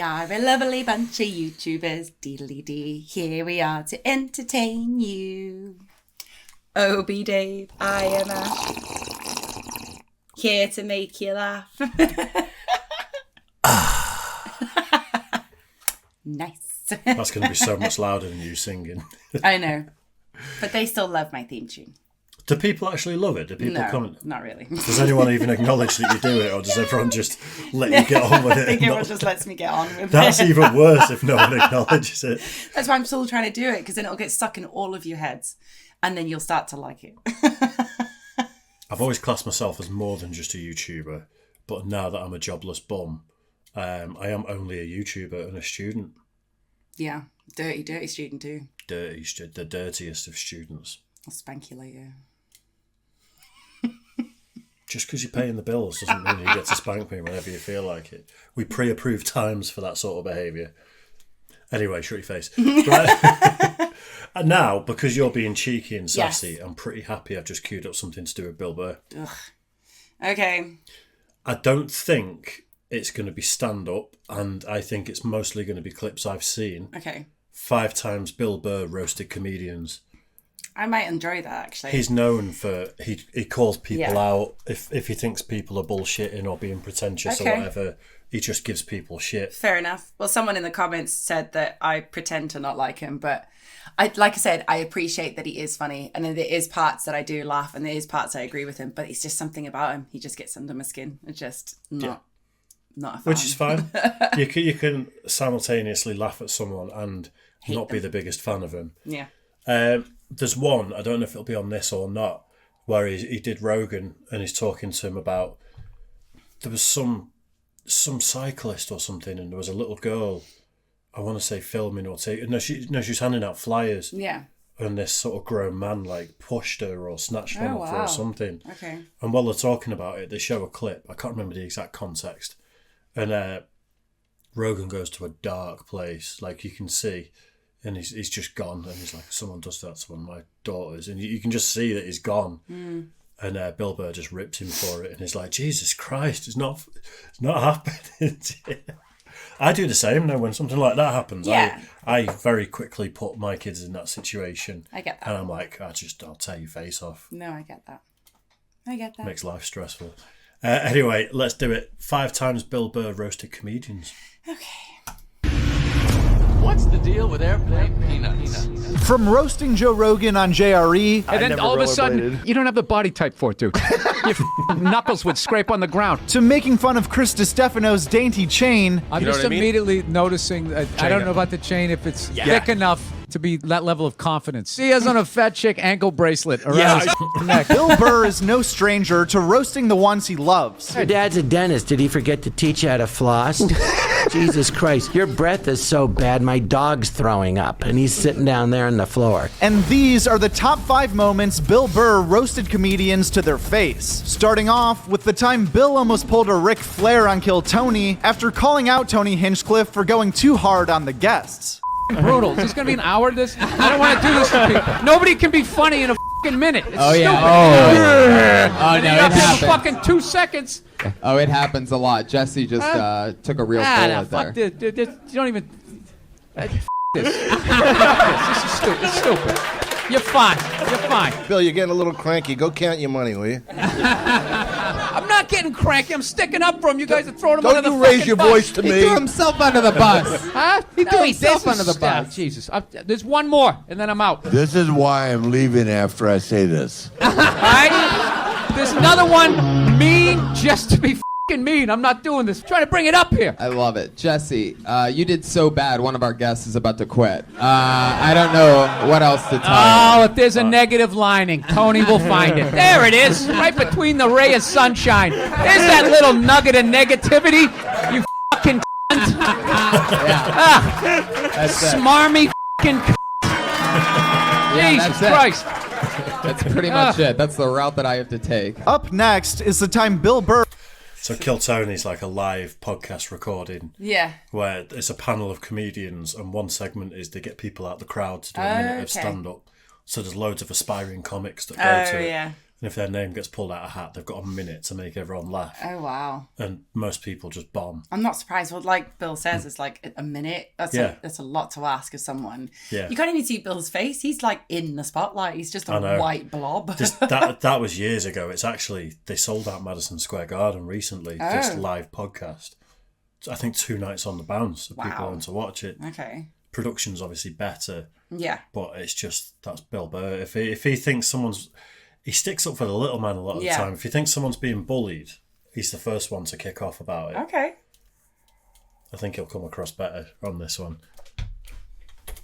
are a lovely bunch of YouTubers. Deedly-dee. Here we are to entertain you. Obi Dave, I am Ash. Here to make you laugh. Nice. That's going to be so much louder than you singing. I know. But they still love my theme tune. Do people actually love it? Do people comment? Not really. Does anyone even acknowledge that you do it, or does everyone just let you get on with it? I think everyone just lets me get on with it. That's even worse if no one acknowledges it. That's why I'm still trying to do it, because then it'll get stuck in all of your heads, and then you'll start to like it. I've always classed myself as more than just a YouTuber, but now that I'm a jobless bum, I am only a YouTuber and a student. Yeah, dirty student too. The dirtiest of students. I'll spank you later. Just because you're paying the bills doesn't mean you get to spank me whenever you feel like it. We pre-approve times for that sort of behaviour. Anyway, shut your face. Right. And now, because you're being cheeky and sassy, yes. I'm pretty happy I've just queued up something to do with Bill Burr. Ugh. Okay. I don't think it's going to be stand-up, and I think it's mostly going to be clips I've seen. Okay. 5 times Bill Burr roasted comedians. I might enjoy that, actually. He's known for, he calls people out if he thinks people are bullshitting or being pretentious or whatever. He just gives people shit. Fair enough. Well, someone in the comments said that I pretend to not like him, but like I said, I appreciate that he is funny, and then there is parts that I do laugh, and there is parts I agree with him, but it's just something about him. He just gets under my skin. It's just not a fan. Which is fine. You can simultaneously laugh at someone and not be the biggest fan of him. Yeah. There's one, I don't know if it'll be on this or not, where he did Rogan and he's talking to him about, there was some cyclist or something, and there was a little girl, I want to say filming or taking, no, she was handing out flyers. Yeah. And this sort of grown man like pushed her or snatched one off her or something. Okay. And while they're talking about it, they show a clip. I can't remember the exact context. And Rogan goes to a dark place, like you can see. And he's just gone, and he's like, someone does that to one of my daughters, and you can just see that he's gone. Mm. And Bill Burr just ripped him for it, and he's like, Jesus Christ, it's not happening. I do the same now when something like that happens. Yeah. I very quickly put my kids in that situation. I get that. And I'm like, I'll tear your face off. No, I get that. Makes life stressful. Anyway, let's do it. 5 times Bill Burr roasted comedians. Okay. What's the deal with airplane peanuts? From roasting Joe Rogan on JRE, and then all of a sudden, you don't have the body type for it, dude. Your knuckles would scrape on the ground. To making fun of Chris DiStefano's dainty chain. I'm just immediately noticing, I don't know about the chain, if it's thick enough to be that level of confidence. He has on a fat chick ankle bracelet around his neck. Bill Burr is no stranger to roasting the ones he loves. Your dad's a dentist. Did he forget to teach you how to floss? Jesus Christ, your breath is so bad, my dog's throwing up, and he's sitting down there on the floor. And these are the top 5 moments Bill Burr roasted comedians to their face. Starting off with the time Bill almost pulled a Ric Flair on Kill Tony after calling out Tony Hinchcliffe for going too hard on the guests. Brutal. Is this going to be an hour of this? I don't want to do this to people. Nobody can be funny in a fucking minute. It's stupid. Oh, no, it happens. Fucking 2 seconds. Oh, it happens a lot. Jesse just took a real bullet fuck there. This. You don't even... This. This is stupid. It's stupid. You're fine. Bill, you're getting a little cranky. Go count your money, will you? I'm not getting cranky. I'm sticking up for him. You guys are throwing him under the fucking bus. Don't you raise your voice to me. He threw himself under the bus. Huh? He threw himself under the bus. Jesus. There's one more, and then I'm out. This is why I'm leaving after I say this. All right? There's another one. Mean just to be mean. I'm not doing this. I'm trying to bring it up here. I love it. Jesse, you did so bad, one of our guests is about to quit. I don't know what else to tell you. Oh, if there's a negative lining, Tony will find it. There it is, right between the ray of sunshine. There's that little nugget of negativity, you fucking cunt. Smarmy fucking cunt. Jesus Christ. That's pretty much it. That's the route that I have to take. Up next is the time Bill Burr... So Kill Tony's like a live podcast recording. Yeah. Where it's a panel of comedians, and one segment is they get people out the crowd to do a minute of stand-up. So there's loads of aspiring comics that go to it. Yeah. And if their name gets pulled out of a hat, they've got a minute to make everyone laugh. Oh, wow. And most people just bomb. I'm not surprised. Well, like Bill says, it's like a minute. That's a lot to ask of someone. Yeah. You can't even see Bill's face. He's like in the spotlight. He's just a white blob. that was years ago. It's actually, they sold out Madison Square Garden recently, this live podcast. I think 2 nights on the bounce if people want to watch it. Okay. Production's obviously better. Yeah. But it's just, that's Bill Burr. If he thinks someone's... He sticks up for the little man a lot of the time. If he thinks someone's being bullied, he's the first one to kick off about it. Okay. I think he'll come across better on this one.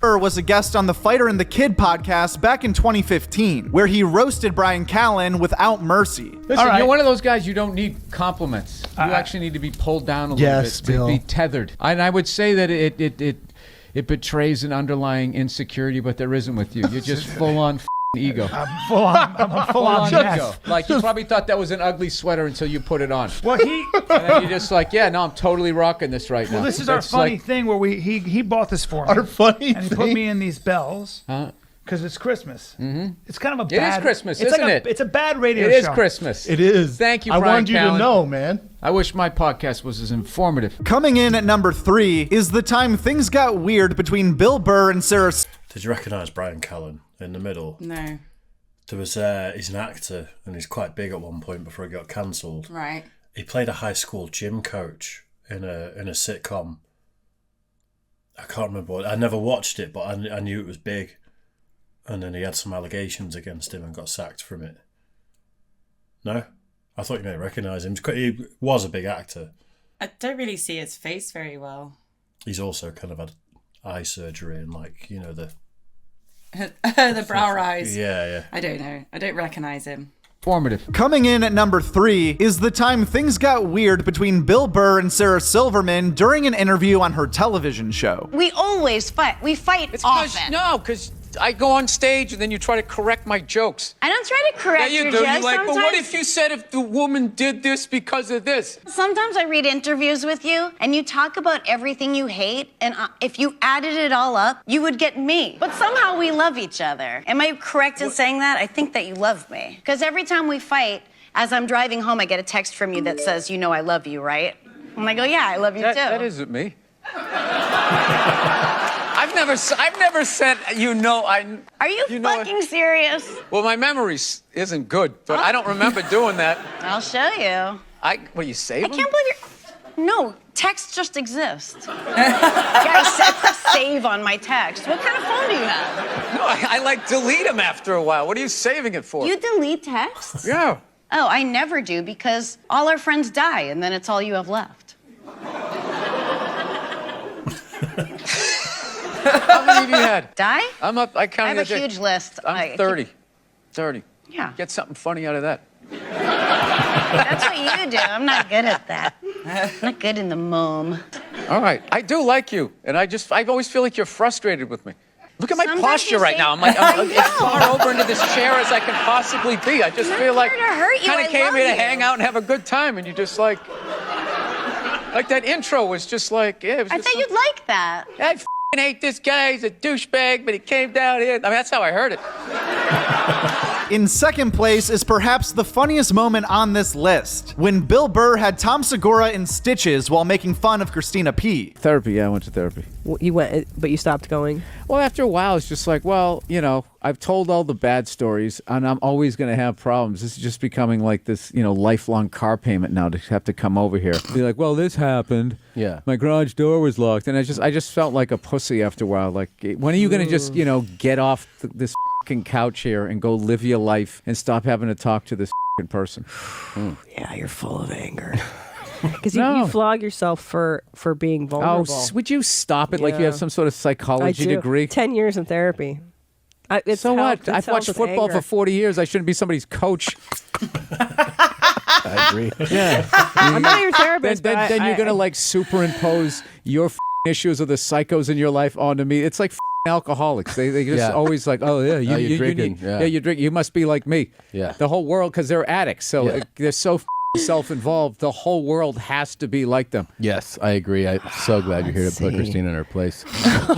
Burr was a guest on the Fighter and the Kid podcast back in 2015, where he roasted Bryan Callen without mercy. Listen, you're one of those guys, you don't need compliments. You actually need to be pulled down a little bit, to be tethered. And I would say that it betrays an underlying insecurity, but there isn't with you. You're just full on ego. I'm a full on ego. Like, you probably thought that was an ugly sweater until you put it on. Well, and then you're just like, yeah, no, I'm totally rocking this right now. Well, this is our funny thing where he bought this for me. Our funny and he put me in these bells because it's Christmas. Mm-hmm. It's kind of a bad... It is Christmas, isn't it? It's a bad radio show. It is Christmas. It is. Thank you, I Bryan wanted you Callen. to know, man. I wish my podcast was as informative. Coming in at number 3 is the time things got weird between Bill Burr and Sarah... Did you recognise Bryan Callen in the middle? No. There was he's an actor and he's quite big at one point before he got cancelled. Right. He played a high school gym coach in a sitcom. I can't remember what. I never watched it, but I knew it was big. And then he had some allegations against him and got sacked from it. No? I thought you may recognise him. He was a big actor. I don't really see his face very well. He's also kind of had eye surgery and the the brow rise. Yeah. I don't know. I don't recognise him. Formative. Coming in at number 3 is the time things got weird between Bill Burr and Sarah Silverman during an interview on her television show. We always fight. We fight often. Because I go on stage and then you try to correct my jokes. I don't try to correct your jokes. You're like, sometimes... but what if you said if the woman did this because of this? Sometimes I read interviews with you and you talk about everything you hate, and if you added it all up, you would get me. But somehow we love each other. Am I correct in saying that? I think that you love me. Because every time we fight, as I'm driving home, I get a text from you that says, you know I love you, right? And I go, yeah, I love you too. That isn't me. I've never said, Are you fucking serious? Well, my memory isn't good, but I don't remember doing that. I'll show you. What are you saying? I can't believe you're... No, text just exists. I set save on my text. What kind of phone do you have? No, I delete them after a while. What are you saving it for? You delete texts? Yeah. Oh, I never do because all our friends die and then it's all you have left. How many have you had? Die? I'm up. I counted. I have a huge list. I'm 30. 30. Yeah. Get something funny out of that. That's what you do. I'm not good at that. I'm not good in the mom. All right. I do like you, and I always feel like you're frustrated with me. Look at my posture right now. I'm as far over into this chair as I can possibly be. I just feel like kind of came here to hang out and have a good time, and you just like that intro was just like, yeah. It was I thought you'd like that. I f***ing hate this guy. He's a douchebag, but he came down here. I mean, that's how I heard it. In second place is perhaps the funniest moment on this list, when Bill Burr had Tom Segura in stitches while making fun of Christina P. Therapy, yeah, I went to therapy. You went, but you stopped going? Well, after a while, it's just like, well, I've told all the bad stories, and I'm always going to have problems. This is just becoming like this, lifelong car payment now to have to come over here. Be like, well, this happened. Yeah. My garage door was locked, and I just felt like a pussy after a while. Like, when are you going to just, get off this fucking couch here and go live your life and stop having to talk to this fucking person? Yeah, you're full of anger. Because you flog yourself for being vulnerable. Oh, would you stop it? Yeah. Like you have some sort of psychology degree? 10 years in therapy. So what? I've watched football for 40 years. I shouldn't be somebody's coach. I agree. Yeah. I'm not your therapist. Then you're going to superimpose your issues of the psychos in your life onto me. It's like alcoholics. They just always like, oh yeah, you're drinking. You drink. You must be like me. Yeah. The whole world, because they're addicts. So they're so self-involved. The whole world has to be like them. Yes, I agree. I'm so glad you're here to put Christina in her place.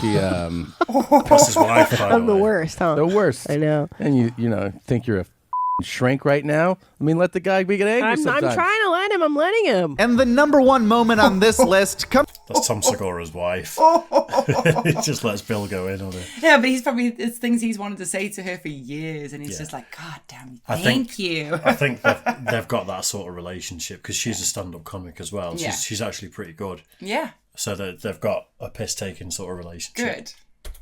She, That's his wife. I'm the worst, huh? The worst. I know. And you think you're a shrink right now. I mean, let the guy be angry I'm sometimes. trying to let him. I'm letting him. And the number one moment on this list comes... That's Tom Segura's wife. He just lets Bill go in on it. Yeah, but it's things he's wanted to say to her for years, and he's just like, God damn you, thank you. I think they've got that sort of relationship because she's a stand-up comic as well. Yeah. She's actually pretty good. Yeah. So they've got a piss-taking sort of relationship. Good.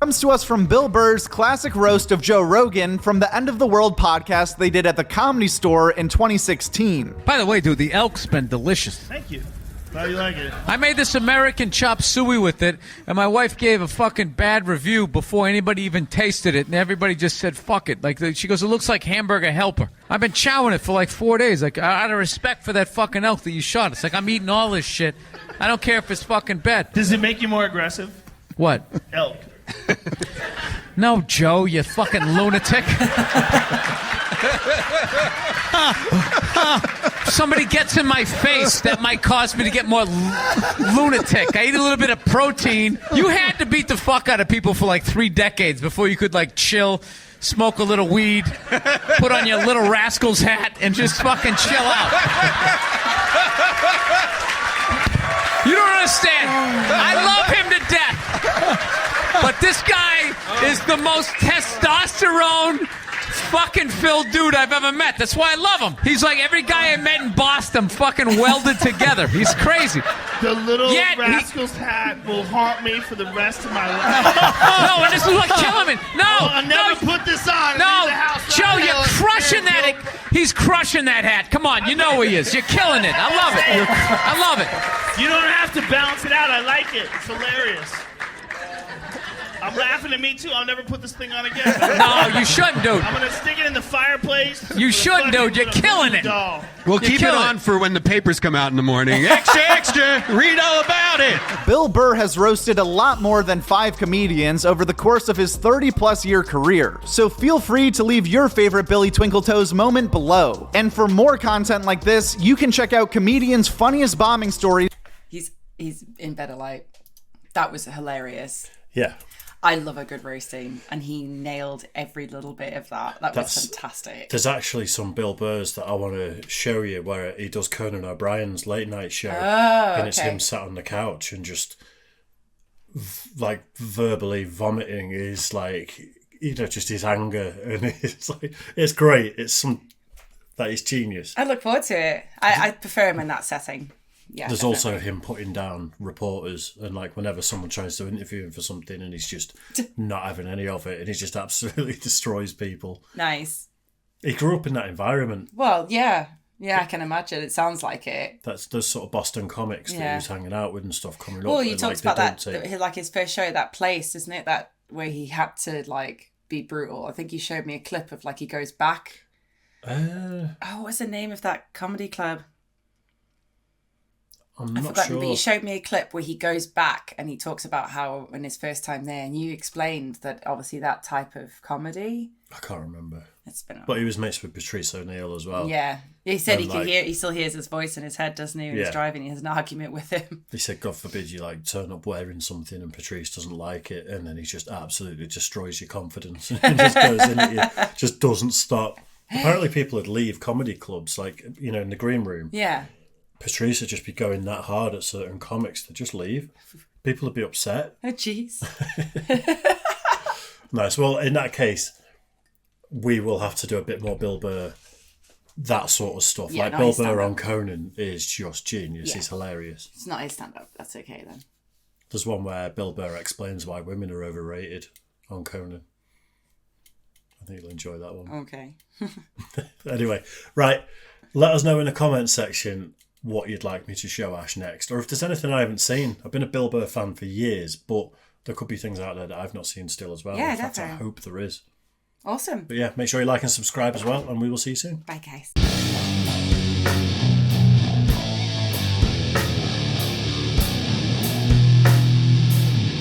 Comes to us from Bill Burr's classic roast of Joe Rogan from the End of the World podcast they did at the Comedy Store in 2016. By the way, dude, the elk's been delicious. Thank you. Glad you like it. I made this American chop suey with it, and my wife gave a fucking bad review before anybody even tasted it, and everybody just said, fuck it. Like, she goes, it looks like Hamburger Helper. I've been chowing it for like 4 days. Like, out of respect for that fucking elk that you shot. It's like, I'm eating all this shit. I don't care if it's fucking bad. Does it make you more aggressive? What? Elk. No, Joe, you fucking lunatic. Somebody gets in my face, that might cause me to get more lunatic. I eat a little bit of protein. You had to beat the fuck out of people for like 3 decades before you could like chill, smoke a little weed, put on your Little Rascals hat, and just fucking chill out. You don't understand. I love him to death. But this guy is the most testosterone fucking filled dude I've ever met. That's why I love him. He's like every guy I met in Boston fucking welded together. He's crazy. The Little Rascals hat will haunt me for the rest of my life. No, and this is what killing me. No, I'll never put this on. No, In the house Joe, you're crushing that. He's crushing that hat. Come on, you know he is. You're killing it. I love it. I love it. You don't have to balance it out. I like it. It's hilarious. I'm laughing at me too. I'll never put this thing on again. No, you shouldn't, dude. I'm gonna stick it in the fireplace. You shouldn't, dude. You're killing it. We'll keep it on for when the papers come out in the morning. Extra, extra. Read all about it. Bill Burr has roasted a lot more than 5 comedians over the course of his 30-plus year career. So feel free to leave your favorite Billy Twinkletoes moment below. And for more content like this, you can check out comedians' funniest bombing stories. He's in better light. That was hilarious. Yeah. I love a good roasting, and he nailed every little bit of that. Was fantastic. There's actually some Bill Burrs that I want to show you where he does Conan O'Brien's late night show, and it's him sat on the couch and just like verbally vomiting his just his anger, and it's great. It's genius. I look forward to it. I prefer him in that setting. Yeah, there's also him putting down reporters, and like whenever someone tries to interview him for something and he's just not having any of it, and he just absolutely destroys people. Nice. He grew up in that environment. Well, yeah, I can imagine. It sounds like it. That's those sort of Boston comics that he was hanging out with and stuff coming up. Well, you talked about that, like his first show, that place, isn't it? That where he had to like be brutal. I think you showed me a clip of like he goes back. What's the name of that comedy club? I'm not sure. But you showed me a clip where he goes back and he talks about how in his first time there, and you explained that obviously that type of comedy. I can't remember. It's been. But he was mates with Patrice O'Neill as well. Yeah, he said he could hear. He still hears his voice in his head, doesn't he? When he's driving, he has an argument with him. He said, "God forbid you like turn up wearing something and Patrice doesn't like it, and then he just absolutely destroys your confidence and just goes in at you, just doesn't stop." Apparently, people would leave comedy clubs, like in the green room. Yeah. Patrice would just be going that hard at certain comics to just leave. People would be upset. Oh, jeez. Nice. Well, in that case, we will have to do a bit more Bill Burr, that sort of stuff. Yeah, Bill Burr on Conan is just genius. Yeah. He's hilarious. It's not his stand-up. That's okay then. There's one where Bill Burr explains why women are overrated on Conan. I think you'll enjoy that one. Okay. Anyway, right. Let us know in the comments section what you'd like me to show Ash next, or if there's anything I haven't seen. I've been a Bill Burr fan for years, but there could be things out there that I've not seen still as well. Yeah, in fact, definitely. I hope there is. Awesome. But yeah, make sure you like and subscribe as well, and we will see you soon. Bye, guys.